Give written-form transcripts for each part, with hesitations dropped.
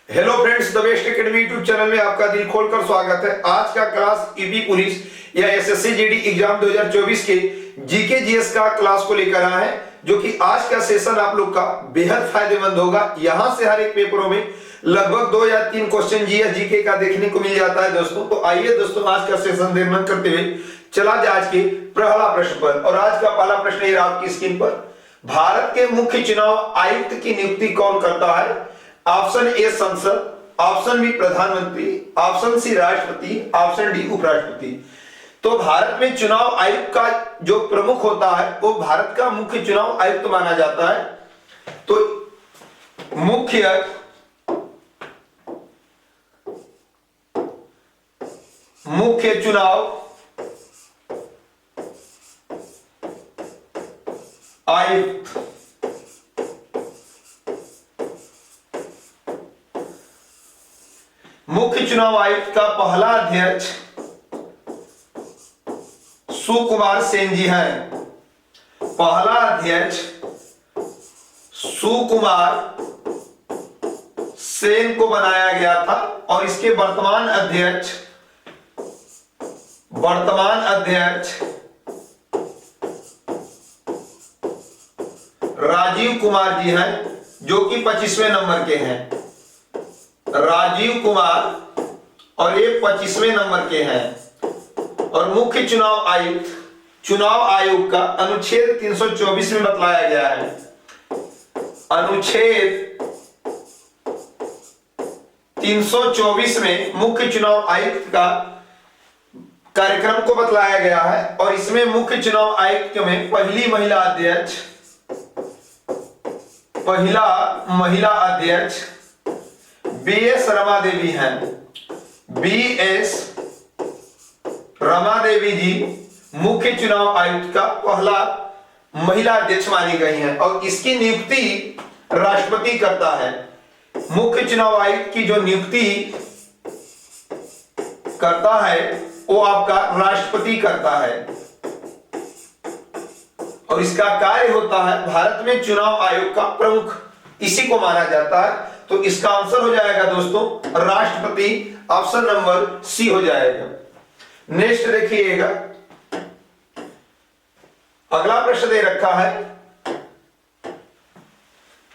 Hello friends, the best academy YouTube channel में आपका दिल खोलकर स्वागत है। आज का क्लास यूपी पुलिस या एसएससी जीडी एग्जाम 2024 के जीके जीएस का क्लास को लेकर आया है, जो कि आज का सेशन आप लोग का बेहद फायदेमंद होगा। यहां से हर एक पेपरों में लगभग 2 या 3 क्वेश्चन जीएस जीके का देखने को मिल जाता है दोस्तों। तो आइए दोस्तों, आज का सेशन देर न करते हुए चला जाए आज के पहला प्रश्न पर। और आज का पहला प्रश्न है आपकी स्क्रीन पर। भारत के मुख्य चुनाव आयुक्त की नियुक्ति कौन करता है? ऑप्शन ए संसद, ऑप्शन बी प्रधानमंत्री, ऑप्शन सी राष्ट्रपति, ऑप्शन डी उपराष्ट्रपति। तो भारत में चुनाव आयुक्त का जो प्रमुख होता है वो भारत का मुख्य चुनाव आयुक्त माना जाता है। तो मुख्य चुनाव आयुक्त मुख्य चुनाव आयुक्त का पहला अध्यक्ष सुकुमार सेन जी हैं। पहला अध्यक्ष सुकुमार सेन को बनाया गया था और इसके वर्तमान अध्यक्ष राजीव कुमार जी हैं, जो कि 25वें नंबर के हैं। राजीव कुमार और ये 25वें नंबर के हैं। और मुख्य चुनाव आयोग का अनुच्छेद 324 में बतलाया गया है। अनुच्छेद 324 में मुख्य चुनाव आयुक्त का कार्यक्रम को बतलाया गया है। और इसमें मुख्य चुनाव आयुक्त में पहली महिला अध्यक्ष बीएस रमा देवी हैं। बीएस रमा देवी जी मुख्य चुनाव आयुक्त का पहला महिला अध्यक्ष मानी गई हैं और इसकी नियुक्ति राष्ट्रपति करता है। मुख्य चुनाव आयुक्त की जो नियुक्ति करता है वो आपका राष्ट्रपति करता है और इसका कार्य होता है भारत में चुनाव आयोग का प्रमुख, इसी को माना जाता है। तो इसका आंसर हो जाएगा दोस्तों राष्ट्रपति, ऑप्शन नंबर सी हो जाएगा। नेक्स्ट देखिएगा, अगला प्रश्न दे रखा है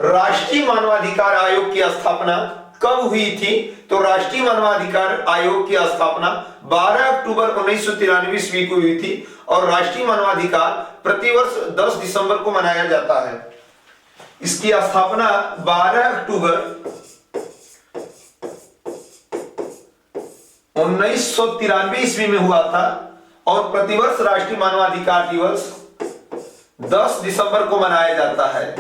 राष्ट्रीय मानवाधिकार आयोग की स्थापना कब हुई थी? तो राष्ट्रीय मानवाधिकार आयोग की स्थापना 12 अक्टूबर 1993 ईस्वी को हुई थी और राष्ट्रीय मानवाधिकार प्रतिवर्ष 10 दिसंबर को मनाया जाता है। इसकी स्थापना 12 अक्टूबर 1993 ईस्वी में हुआ था और प्रतिवर्ष राष्ट्रीय मानवाधिकार दिवस 10 दिसंबर को मनाया जाता है।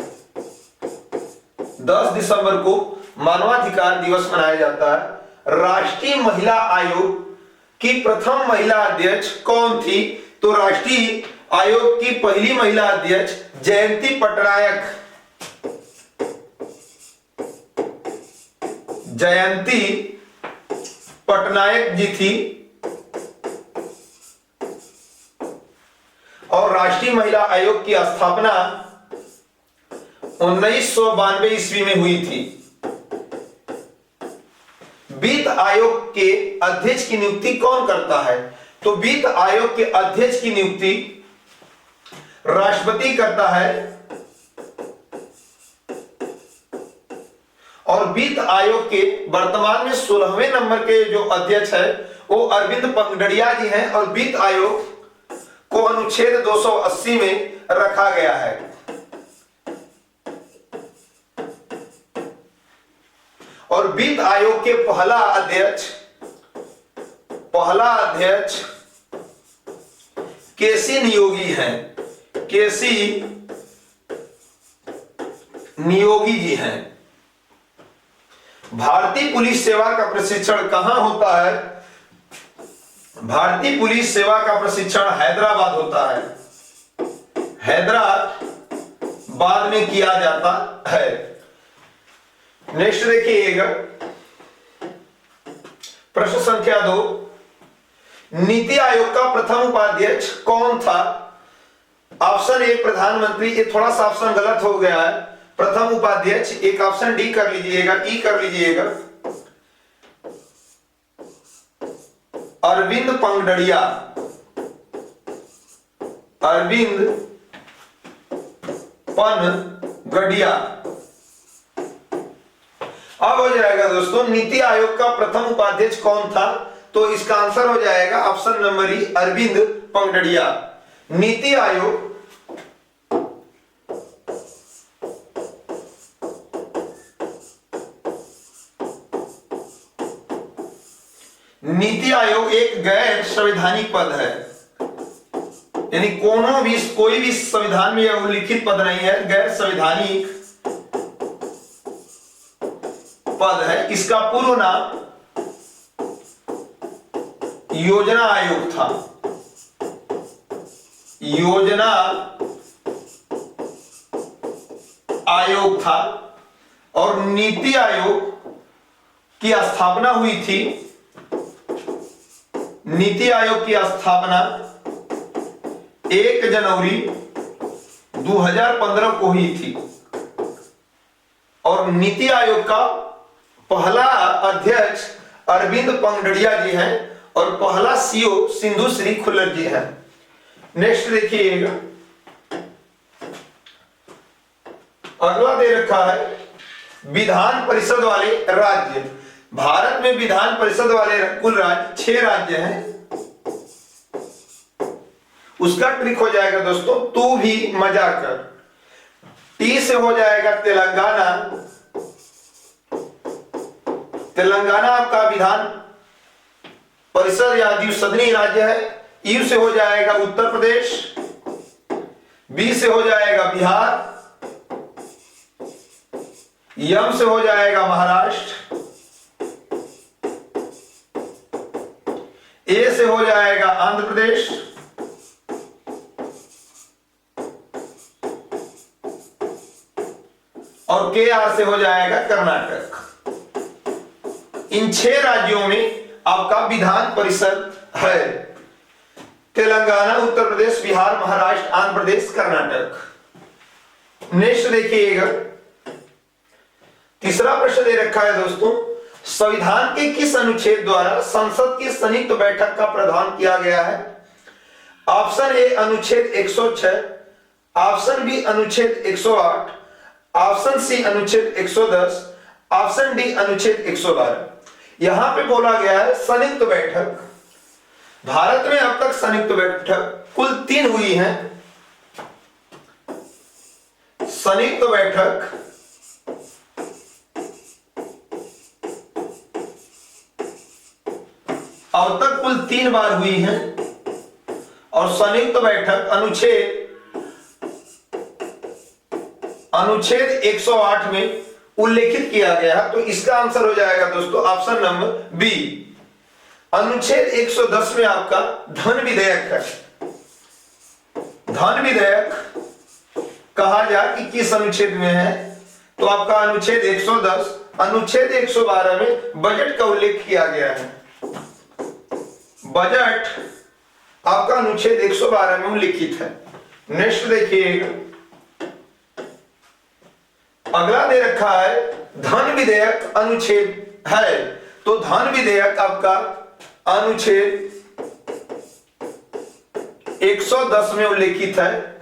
10 दिसंबर को मानवाधिकार दिवस मनाया जाता है। राष्ट्रीय महिला आयोग की प्रथम महिला अध्यक्ष कौन थी? तो राष्ट्रीय आयोग की पहली महिला अध्यक्ष जयंती पटनायक जी थी और राष्ट्रीय महिला आयोग की स्थापना 1992 ईस्वी में हुई थी। वित्त आयोग के अध्यक्ष की नियुक्ति कौन करता है? तो वित्त आयोग के अध्यक्ष की नियुक्ति राष्ट्रपति करता है और वित्त आयोग के वर्तमान में 16वें नंबर के जो अध्यक्ष है वो अरविंद पंगडड़िया जी हैं और वित्त आयोग को अनुच्छेद 280 में रखा गया है। और वित्त आयोग के पहला अध्यक्ष केसी नियोगी हैं। केसी नियोगी जी हैं। भारतीय पुलिस सेवा का प्रशिक्षण कहां होता है? भारतीय पुलिस सेवा का प्रशिक्षण हैदराबाद होता है। हैदराबाद में किया जाता है। नेक्स्ट देखिएगा, प्रश्न संख्या 2। नीति आयोग का प्रथम उपाध्यक्ष कौन था? ऑप्शन ए प्रधानमंत्री, ये थोड़ा सा ऑप्शन गलत हो गया है। प्रथम उपाध्यक्ष एक ऑप्शन डी कर लीजिएगा, ई कर लीजिएगा। अरविंद पंगडड़िया, अरविंद पनगड़िया। अब हो जाएगा दोस्तों, नीति आयोग का प्रथम उपाध्यक्ष कौन था? तो इसका आंसर हो जाएगा ऑप्शन नंबर ई, अरविंद पंगडड़िया। नीति आयोग नीति आयोग एक गैर संवैधानिक पद है, यानी कोई भी संविधान में यह उल्लिखित पद नहीं है, गैर संवैधानिक पद है। इसका पूर्व नाम योजना आयोग था, योजना आयोग था। और नीति आयोग की स्थापना हुई थी, नीति आयोग की स्थापना 1 जनवरी 2015 को हुई थी। और नीति आयोग का पहला अध्यक्ष अरविंद पंगडड़िया जी हैं और पहला सीईओ सिंधु श्री खुल्लर जी हैं। नेक्स्ट देखिएगा, अगला दे रखा है विधान परिषद वाले राज्य। भारत में विधान परिषद वाले कुल राज्य 6 राज्य हैं। उसका ट्रिक हो जाएगा दोस्तों, तू भी मजा कर। टी से हो जाएगा तेलंगाना, तेलंगाना आपका विधान परिषद या द्विसदनी राज्य है। यू से हो जाएगा उत्तर प्रदेश, बी से हो जाएगा बिहार, यम से हो जाएगा महाराष्ट्र, ए से हो जाएगा आंध्र प्रदेश, और के आर से हो जाएगा कर्नाटक। इन 6 राज्यों में आपका विधान परिषद है, तेलंगाना, उत्तर प्रदेश, बिहार, महाराष्ट्र, आंध्र प्रदेश, कर्नाटक। नेक्स्ट देखिएगा, तीसरा प्रश्न दे रखा है दोस्तों, संविधान के किस अनुच्छेद द्वारा संसद की संयुक्त बैठक का प्रावधान किया गया है? ऑप्शन ए अनुच्छेद 106, ऑप्शन बी अनुच्छेद 108, ऑप्शन सी अनुच्छेद 110, ऑप्शन डी अनुच्छेद 112। यहां पे बोला गया है संयुक्त बैठक। भारत में अब तक संयुक्त बैठक कुल 3 हुई हैं। संयुक्त बैठक अब तक कुल 3 बार हुई हैं और संयुक्त बैठक अनुच्छेद 108 में उल्लेखित किया गया है। तो इसका आंसर हो जाएगा दोस्तों ऑप्शन नंबर बी। अनुच्छेद 110 में आपका धन विधेयक है। धन विधेयक कहा जाए कि किस अनुच्छेद में है? तो आपका अनुच्छेद 110। अनुच्छेद 112 में बजट का उल्लेख किया गया है। बजट आपका अनुच्छेद 112 में उल्लिखित है। नेक्स्ट देखिएगा, अगला दे रखा है धन विधेयक अनुच्छेद है। तो धन विधेयक आपका अनुच्छेद 110 में उल्लेखित है,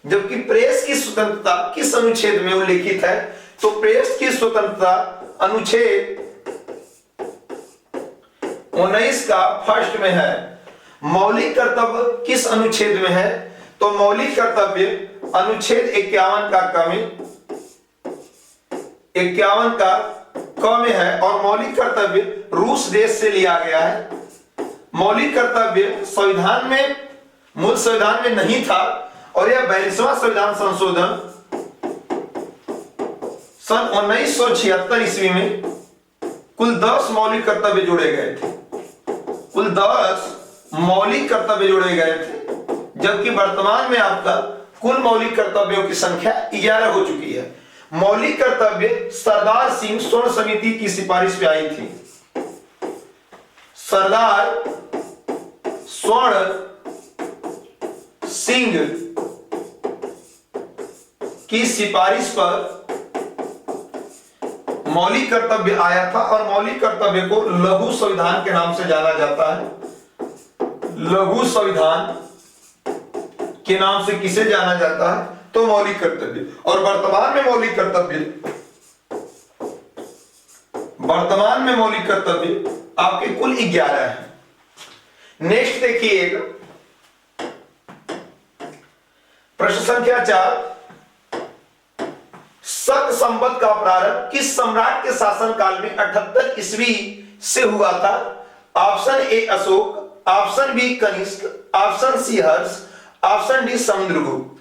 जबकि प्रेस की स्वतंत्रता किस अनुच्छेद में उल्लेखित है? तो प्रेस की स्वतंत्रता अनुच्छेद 19 का फर्स्ट में है। मौलिक कर्तव्य किस अनुच्छेद में है? तो मौलिक कर्तव्य अनुच्छेद 51 का क में 51 का क में है। और मौलिक कर्तव्य रूस देश से लिया गया है। मौलिक कर्तव्य संविधान में, मूल संविधान में नहीं था और यह 42वां संविधान संशोधन सन 1976 ईस्वी में कुल 10 मौलिक कर्तव्य जोड़े गए थे। कुल 10 मौलिक कर्तव्य जोड़े गए थे, जबकि वर्तमान में आपका कुल मौलिक कर्तव्यों की संख्या 11 हो चुकी है। मौलिक कर्तव्य सरदार सिंह स्वर्ण समिति की सिफारिश पे आई थी। सरदार स्वर्ण सिंह की सिफारिश पर मौलिक कर्तव्य आया था और मौलिक कर्तव्य को लघु संविधान के नाम से जाना जाता है। लघु संविधान के नाम से किसे जाना जाता है? तो मौलिक कर्तव्य। और वर्तमान में मौलिक कर्तव्य आपके कुल 11 है। नेक्स्ट देखिएगा प्रश्न संख्या 4, शक संवत का प्रारंभ किस सम्राट के शासनकाल में 78 ईस्वी से हुआ था? Option A Ashok, option B Kanishk, option C Harsh, option D Samudragupta.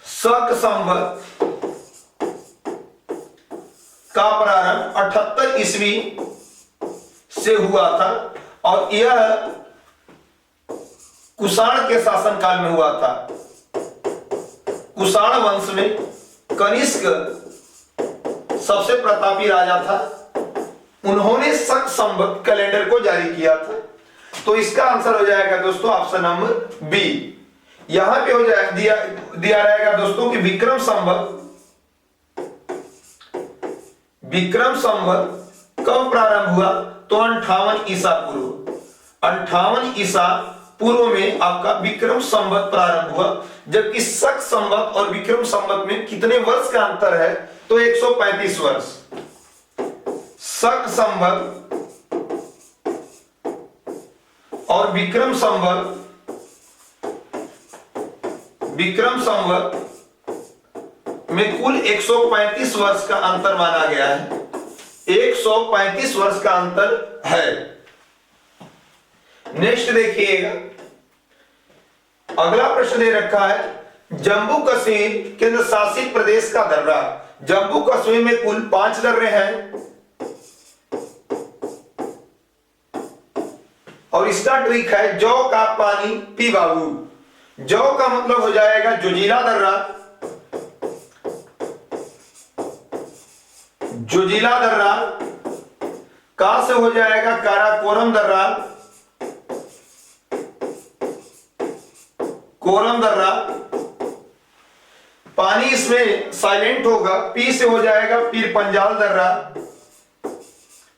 Shaka Samvat का प्रारंभ 78 ईस्वी से हुआ था और यह कुषाण के शासनकाल में हुआ था। कुषाण वंश में कनिष्क सबसे प्रतापी राजा था, उन्होंने शक संवत कैलेंडर को जारी किया था। तो इसका आंसर हो जाएगा दोस्तों ऑप्शन नंबर बी। यहां पे हो जाएगा दिया रहेगा दोस्तों कि विक्रम संवत कब प्रारंभ हुआ? तो 58 ईसा पूर्व। 58 ईसा पूर्व में आपका विक्रम संवत प्रारंभ हुआ, जबकि शक संवत और विक्रम संवत में कितने वर्ष का अंतर है? तो 135 वर्ष। शक संवत और विक्रम संवत में कुल 135 वर्ष का अंतर माना गया है। 135 वर्ष का अंतर है। नेक्स्ट देखिएगा, अगला प्रश्न दे रखा है जम्मू कश्मीर केंद्र शासित प्रदेश का दर्रा। जम्मू कश्मीर में कुल 5 दर्रे हैं और इसका ट्रिक है जौ का पानी पी बाबू। जौ का मतलब हो जाएगा जोजिला दर्रा, जोजिला दर्रा। का से हो जाएगा काराकोरम दर्रा, कोरम दर्रा। पानी इसमें साइलेंट होगा। पी से हो जाएगा पीर पंजाल दर्रा,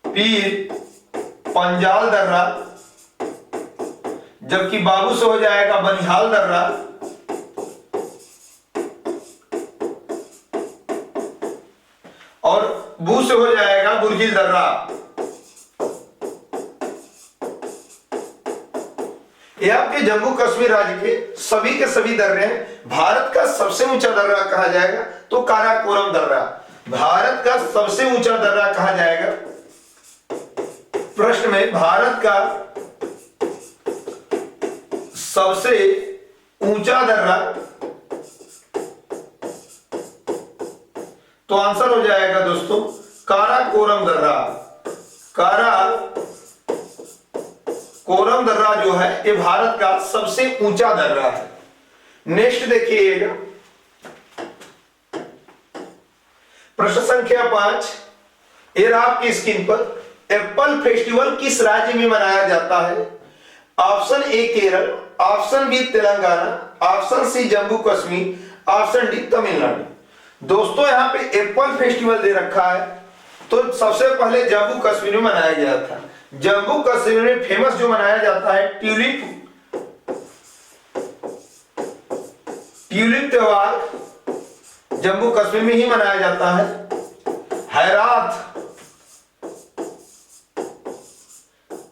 पीर पंजाल दर्रा। जबकि बाबू से हो जाएगा बनिहाल दर्रा। और बू से हो जाएगा बुर्जिल दर्रा। ये आपके जम्मू कश्मीर राज्य के सभी दर्रे हैं। भारत का सबसे ऊंचा दर्रा कहा जाएगा तो काराकोरम दर्रा भारत का सबसे ऊंचा दर्रा कहा जाएगा। प्रश्न में भारत का सबसे ऊंचा दर्रा, तो आंसर हो जाएगा दोस्तों काराकोरम दर्रा। काराकोरम दर्रा जो है ये भारत का सबसे ऊंचा दर्रा है। नेक्स्ट देखिएगा प्रश्न संख्या 5, ये आपकी स्क्रीन पर एप्पल फेस्टिवल किस राज्य में मनाया जाता है? Option A Kerala, option B Telangana, option C Jammu Kashmir, option D Tamil Nadu. दोस्तों यहां पे एप्पल फेस्टिवल दे रखा है तो सबसे पहले जम्मू कश्मीर में मनाया गया था। जम्मू कश्मीर में फेमस जो मनाया जाता है ट्यूलिप त्योहार जम्मू कश्मीर में ही मनाया जाता है। हैरात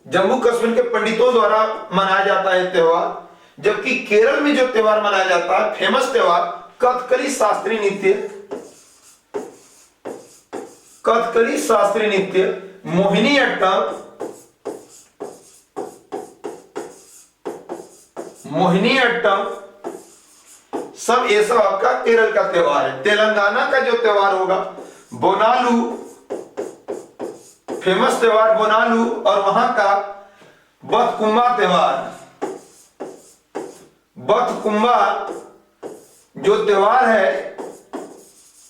जम्मू कश्मीर के पंडितों द्वारा मनाया जाता है त्योहार। जबकि केरल में जो त्योहार मनाया जाता है फेमस त्योहार कथकली शास्त्रीय नृत्य, मोहिनी अट्टम सब ये सब आपका केरल का त्योहार है। तेलंगाना का जो त्योहार होगा बोनालू, फेमस त्योहार बोनालू, और वहां का बथकुम्बा त्योहार। बथकुम्बा जो त्योहार है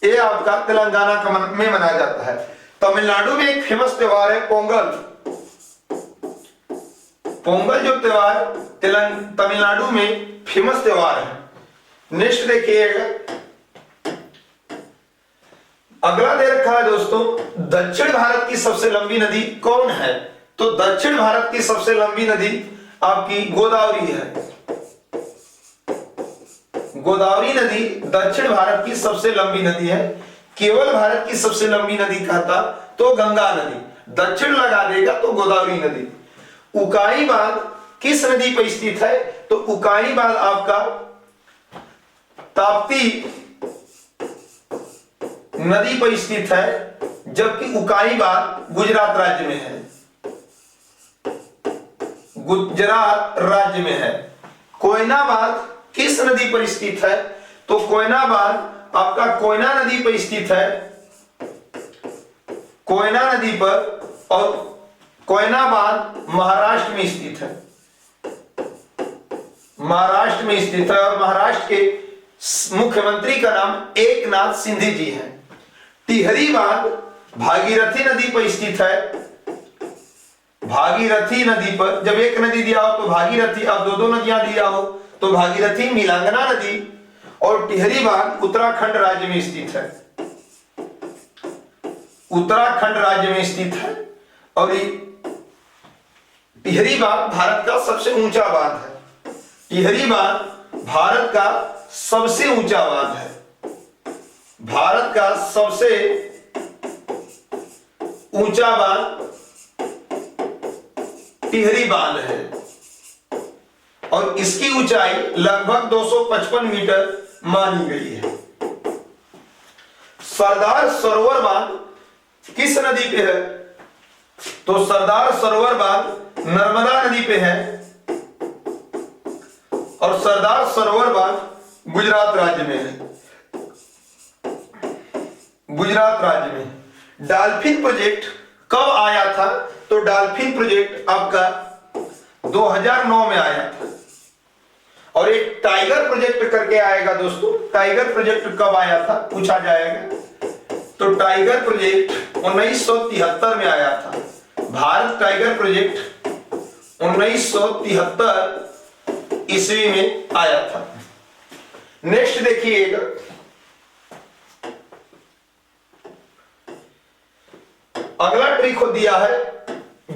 ये आपका तेलंगाना का में मनाया जाता है। तमिलनाडु में एक फेमस त्योहार है पोंगल। पोंगल जो त्योहार तमिलनाडु में फेमस त्योहार है। नेक्स्ट देखिएगा अगला दे रखा है दोस्तों, दक्षिण भारत की सबसे लंबी नदी कौन है? तो दक्षिण भारत की सबसे लंबी नदी आपकी गोदावरी है। गोदावरी नदी दक्षिण भारत की सबसे लंबी नदी है। केवल भारत की सबसे लंबी नदी कहता तो गंगा नदी, दक्षिण लगा देगा तो गोदावरी नदी। उकाई बांध किस नदी पर स्थित है? तो उकाई बांध आपका ताप्ती नदी पर स्थित है, जबकि उकाई बांध गुजरात राज्य में है। गुजरात राज्य में है। कोयना बांध किस नदी पर स्थित है? तो कोयना बांध आपका कोयना नदी पर स्थित है, कोयना नदी पर, और कोयना बांध महाराष्ट्र में स्थित है। महाराष्ट्र में स्थित है और महाराष्ट्र के मुख्यमंत्री का नाम एकनाथ शिंदे जी हैं। टिहरी बांध भागीरथी नदी पर स्थित है। भागीरथी नदी पर, जब एक नदी दिया हो तो भागीरथी, अब दो नदियां दिया हो तो भागीरथी मिलांगना नदी, और टिहरी बांध उत्तराखंड राज्य में स्थित है। उत्तराखंड राज्य में स्थित है और टिहरी बांध भारत का सबसे ऊंचा बांध है। टिहरी बांध भारत का सबसे ऊंचा बांध है। भारत का सबसे ऊंचा बांध टिहरी बांध है और इसकी ऊंचाई लगभग 255 मीटर मानी गई है। सरदार सरोवर बांध किस नदी पे है? तो सरदार सरोवर बांध नर्मदा नदी पे है और सरदार सरोवर बांध गुजरात राज्य में है। गुजरात राज्य में। डॉल्फिन प्रोजेक्ट कब आया था? तो डॉल्फिन प्रोजेक्ट आपका 2009 में आया था। और एक टाइगर प्रोजेक्ट करके आएगा दोस्तों। टाइगर प्रोजेक्ट कब आया था पूछा जाएगा। तो टाइगर प्रोजेक्ट 1973 में आया था। भारत टाइगर प्रोजेक्ट 1973 ईस्वी में आया था। नेक्स्ट देखिएगा, अगला ट्रिक हो दिया है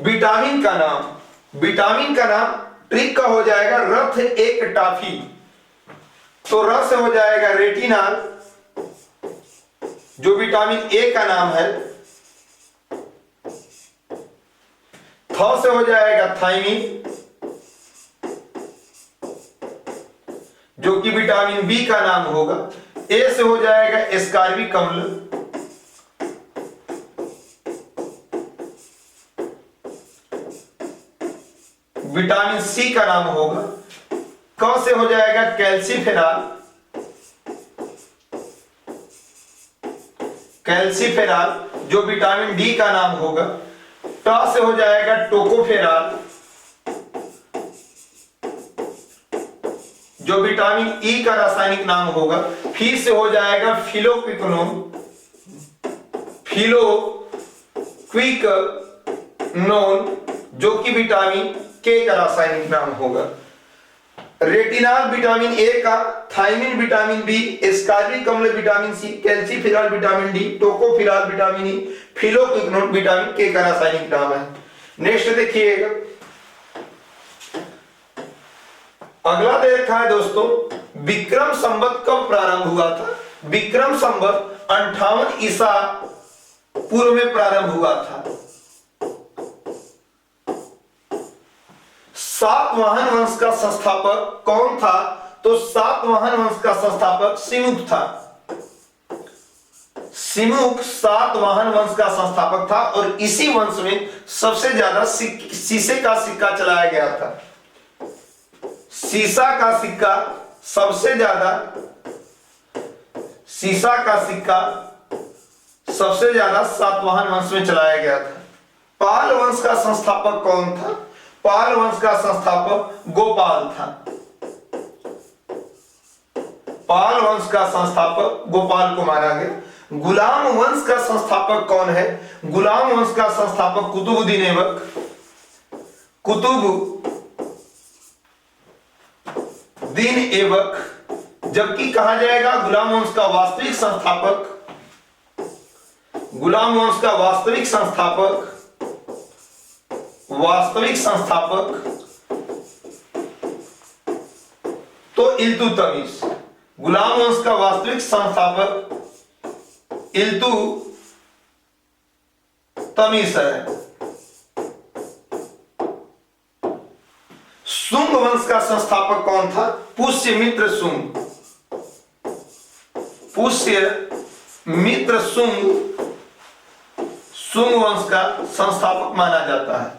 विटामिन का नाम। विटामिन का नाम ट्रिक का हो जाएगा रथ एक टाफी। तो रथ से हो जाएगा रेटिनाल, जो विटामिन ए का नाम है। थ से हो जाएगा थायमिन, जो कि विटामिन बी का नाम होगा। ए से हो जाएगा एस्कार्बिक अम्ल। विटामिन सी का नाम होगा। क से हो जाएगा कैल्सीफेरॉल। कैल्सीफेरॉल जो विटामिन डी का नाम होगा। ट से हो जाएगा टोकोफेरॉल, जो विटामिन ई का रासायनिक नाम होगा। फी से हो जाएगा फिलोक्विनोन। फिलोक्विनोन जो कि विटामिन के का रासायनिक नाम होगा। रेटिनाल विटामिन ए का, थायमिन विटामिन बी, एस्कार्बिक अम्ल vitamin C, calciferol vitamin D, tocopherol vitamin E, phylloquinone vitamin K का रासायनिक नाम है। नेक्स्ट देखिएगा, अगला दे रखा है दोस्तों विक्रम संवत कब प्रारंभ हुआ था? विक्रम संवत 58 ईसा पूर्व में प्रारंभ हुआ था। सातवाहन वंश का संस्थापक कौन था? तो सातवाहन वंश का संस्थापक सिमुक था। सिमुक सातवाहन वंश का संस्थापक था और इसी वंश में सबसे ज्यादा शीशे का सिक्का चलाया गया था। शीशा का सिक्का सबसे ज्यादा, शीशा का सिक्का सबसे ज्यादा सातवाहन वंश में चलाया गया था। पाल वंश का संस्थापक कौन था? पाल वंश का संस्थापक गोपाल था। पाल वंश का संस्थापक गोपाल को माना गया। गुलाम वंश का संस्थापक कौन है? गुलाम वंश का संस्थापक कुतुबुद्दीन ऐबक। कुतुबुद्दीन ऐबक। जबकि कहा जाएगा गुलाम वंश का वास्तविक संस्थापक गुलाम वंश का वास्तविक संस्थापक तो इल्तुतमिश। गुलाम वंश का वास्तविक संस्थापक इल्तुतमिश है। शुंग वंश का संस्थापक कौन था? पुष्यमित्र शुंग। पुष्यमित्र शुंग वंश का संस्थापक माना जाता है।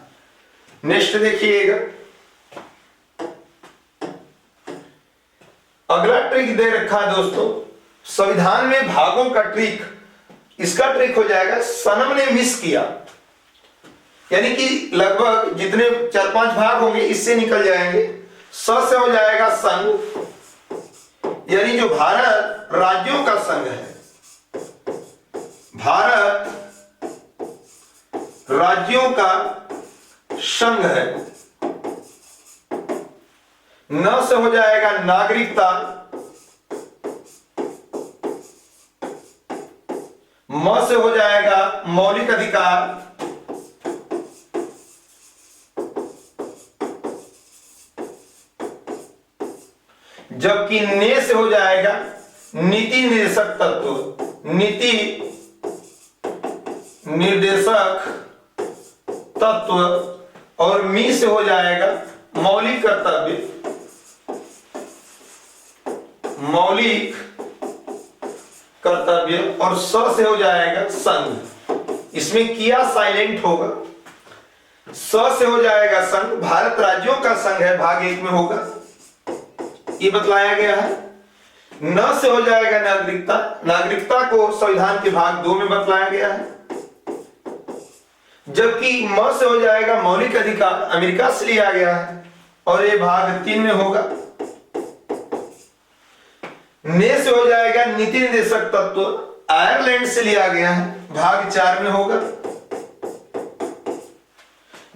नेक्स्ट देखिएगा, अगला ट्रिक दे रखा है दोस्तों, संविधान में भागों का ट्रिक। इसका ट्रिक हो जाएगा सनम ने मिस किया, यानी कि लगभग जितने 4-5 भाग होंगे इससे निकल जाएंगे। स से हो जाएगा संघ, यानी जो भारत राज्यों का संघ है, भारत राज्यों का संघ है। न से हो जाएगा नागरिकता, म से हो जाएगा मौलिक अधिकार, जबकि ने से हो जाएगा नीति निर्देशक तत्व, नीति निर्देशक तत्व, और मी से हो जाएगा मौलिक कर्तव्य, मौलिक कर्तव्य, और स से हो जाएगा संघ। इसमें किया साइलेंट होगा। स से हो जाएगा संघ, भारत राज्यों का संघ है, भाग 1 में होगा, ये बतलाया गया है। न से हो जाएगा नागरिकता, नागरिकता को संविधान के भाग 2 में बतलाया गया है। जबकि म से हो जाएगा मौलिक अधिकार, अमेरिका से लिया गया है और ये भाग 3 में होगा। ने से हो जाएगा नीति निर्देशक तत्व, आयरलैंड से लिया गया है, भाग 4 में होगा।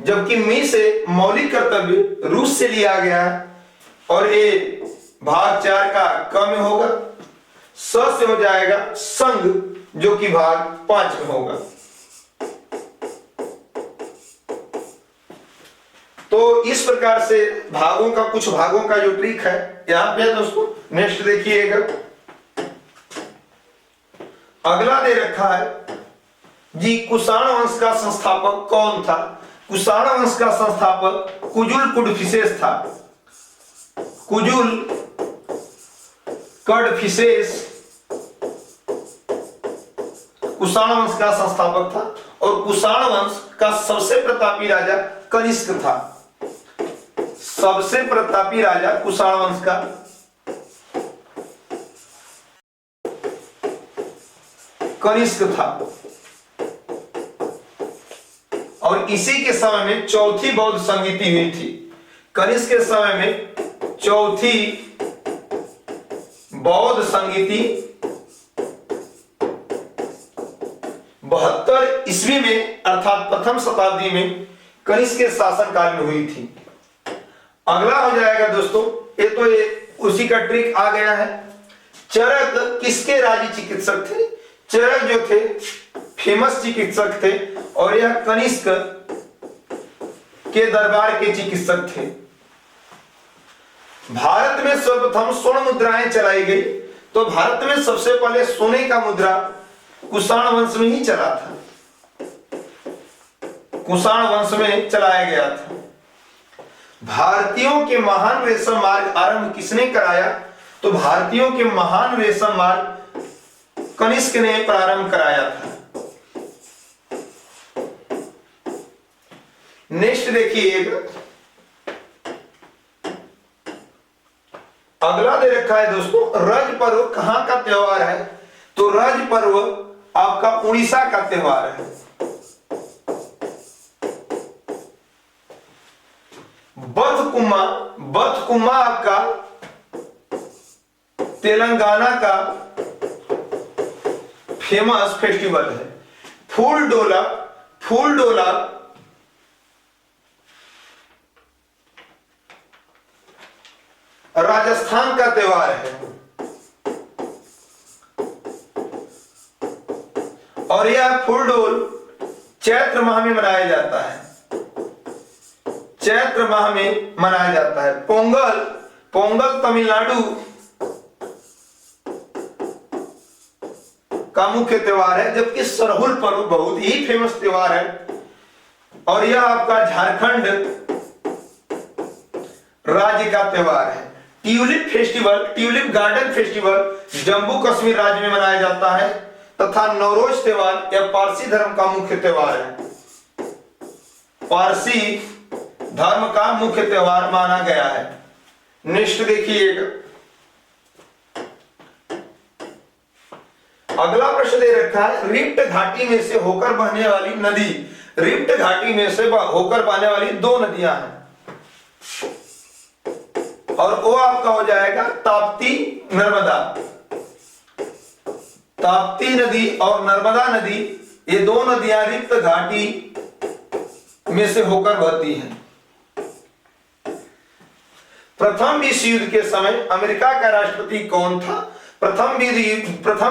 जबकि मी से मौलिक कर्तव्य रूस से लिया गया है और ये भाग 4 का क में होगा। स से हो जाएगा संघ, जो कि भाग 5 में होगा। तो इस प्रकार से भागों का, कुछ भागों का जो ट्रिक है यहां पे दोस्तों। नेक्स्ट देखिएगा, अगला दे रखा है जी, कुषाण वंश का संस्थापक कौन था? कुषाण वंश का संस्थापक कुजुल कुडफिसेस था। कुजुल कडफिसेस कुषाण वंश का संस्थापक था और कुषाण वंश का सबसे प्रतापी राजा कनिष्क था। सबसे प्रतापी राजा कुषाण वंश का कनिष्क था और इसी के समय में चौथी बौद्ध संगीति हुई थी। कनिष्क के समय में चौथी बौद्ध संगीति 72 ईस्वी में अर्थात प्रथम शताब्दी में कनिष्क के शासनकाल में हुई थी। अगला हो जाएगा दोस्तों, ये उसी का ट्रिक आ गया है। चरक किसके राज्य चिकित्सक थे? चरक जो थे फेमस चिकित्सक थे और यह कनिष्क के दरबार के चिकित्सक थे। भारत में सर्वप्रथम स्वर्ण मुद्राएं चलाई गई, तो भारत में सबसे पहले सोने का मुद्रा कुषाण वंश में ही चला था, कुषाण वंश में चलाया गया था। भारतीयों के महान रेशम मार्ग आरंभ किसने कराया? तो भारतीयों के महान रेशम मार्ग कनिष्क ने प्रारंभ कराया था। नेक्स्ट देखिएगा, अगला दे रखा है दोस्तों, रज पर्व कहां का त्योहार है? तो रज पर्व आपका उड़ीसा का त्योहार है। बथकुम्मा आपका तेलंगाना का फेमस फेस्टिवल है। फूल डोला राजस्थान का त्योहार है और यह फुलडोल चैत्र माह में मनाया जाता है, चैत्र माह में मनाया जाता है। पोंगल, पोंगल तमिलनाडु का मुख्य त्योहार है, जबकि सरहुल पर्व बहुत ही फेमस त्योहार है और यह आपका झारखंड राज्य का त्योहार है। Tulip festival, tulip garden festival Jammu Kashmir राज्य में मनाया जाता है तथा नवरोज त्योहार यह पारसी धर्म का मुख्य त्योहार है, पारसी धर्म का मुख्य त्योहार माना गया है। नेक्स्ट देखिएगा, अगला प्रश्न दे रखा है रिफ्ट घाटी में से होकर बहने वाली नदी, रिफ्ट घाटी में से होकर बहने वाली दो नदियां हैं और वो आपका हो जाएगा ताप्ती नर्मदा। ताप्ती नदी और नर्मदा नदी ये दो नदियां रिफ्ट घाटी में से होकर बहती हैं। प्रथम विश्व युद्ध के समय अमेरिका का राष्ट्रपति कौन था? प्रथम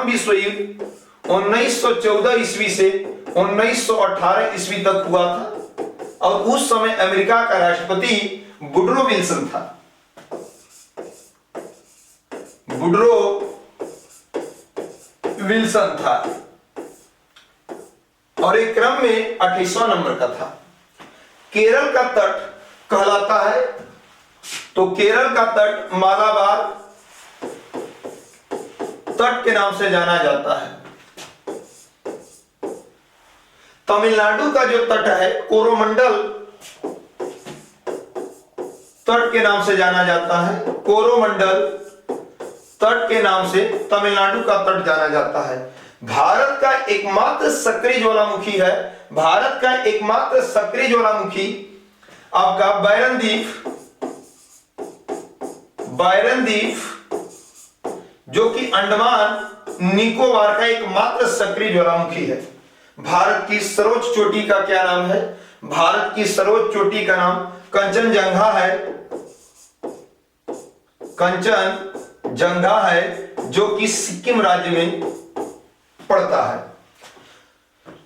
विश्व युद्ध 1914 ईस्वी से 1918 ईस्वी तक हुआ था और उस समय अमेरिका का राष्ट्रपति वुडरो विल्सन था। वुडरो विल्सन था और एक क्रम में 28वां नंबर का था। केरल का तट कहलाता है, तो केरल का तट मालाबार तट के नाम से जाना जाता है। तमिलनाडु का जो तट है कोरोमंडल तट के नाम से जाना जाता है, कोरोमंडल तट के नाम से तमिलनाडु का तट जाना जाता है। भारत का एकमात्र सक्रिय ज्वालामुखी है, भारत का एकमात्र सक्रिय ज्वालामुखी आपका बैरन द्वीप, बैरन द्वीप जो कि अंडमान निकोबार का एकमात्र सक्रिय ज्वालामुखी है। भारत की सर्वोच्च चोटी का क्या नाम है? भारत की सर्वोच्च चोटी का नाम कंचनजंगा है, कंचनजंगा है जो कि सिक्किम राज्य में पड़ता है।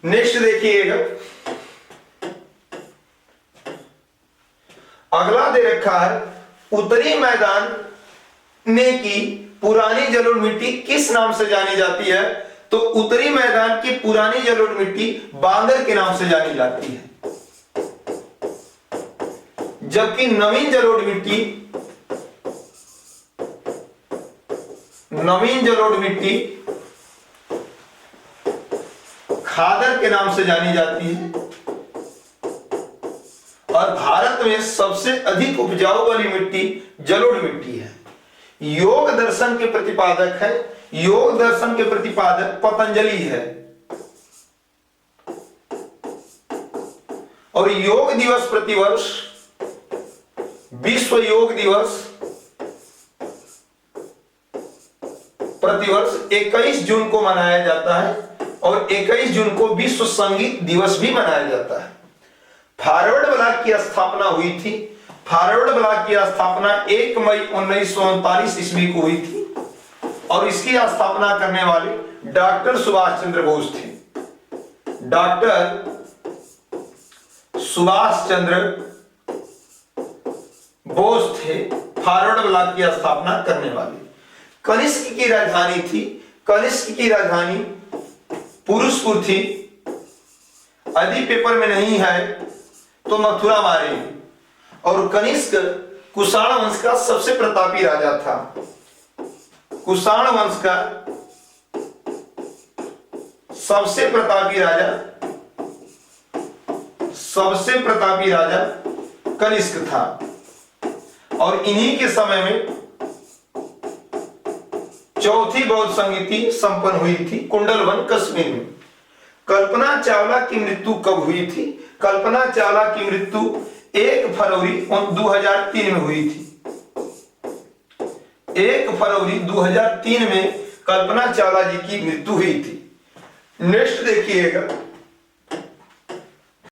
नेक्स्ट देखिएगा, अगला दे रखा है उत्तरी मैदान ने की पुरानी जलोढ़ मिट्टी किस नाम से जानी जाती है? तो उत्तरी मैदान की पुरानी जलोढ़ मिट्टी बांगर के नाम से जानी जाती है, जबकि नवीन जलोढ़ मिट्टी, नवीन जलोढ़ मिट्टी खादर के नाम से जानी जाती है। और भारत में सबसे अधिक उपजाऊ वाली मिट्टी जलोढ़ मिट्टी है। योग दर्शन के प्रतिपादक है, योग दर्शन के प्रतिपादक पतंजलि है और योग दिवस प्रतिवर्ष, विश्व योग दिवस प्रतिवर्ष 21 जून को मनाया जाता है और 21 जून को विश्व संगीत दिवस भी मनाया जाता है। फॉरवर्ड ब्लॉक की स्थापना हुई थी, फॉरवर्ड ब्लॉक की स्थापना 1 मई 1939 ईस्वी को हुई थी और इसकी स्थापना करने वाले डॉक्टर सुभाष चंद्र बोस थे। डॉक्टर सुभाष चंद्र बोस थे फॉरवर्ड ब्लॉक की स्थापना करने वाले। कनिष्क की राजधानी थी, कनिष्क की राजधानी पुरुषपुर थी। यदि पेपर में नहीं है तो मथुरा मारेंगे। और कनिष्क कुषाण वंश का सबसे प्रतापी राजा था। कुषाण वंश का सबसे प्रतापी राजा, सबसे प्रतापी राजा कनिष्क था और इन्हीं के समय में चौथी बौद्ध संगीति संपन्न हुई थी कुंडलवन कश्मीर में। कल्पना चावला की मृत्यु कब हुई थी? कल्पना चावला की मृत्यु 1 फरवरी 2003 में हुई थी। 1 फरवरी 2003 में कल्पना चावला जी की मृत्यु हुई थी। नेक्स्ट देखिएगा,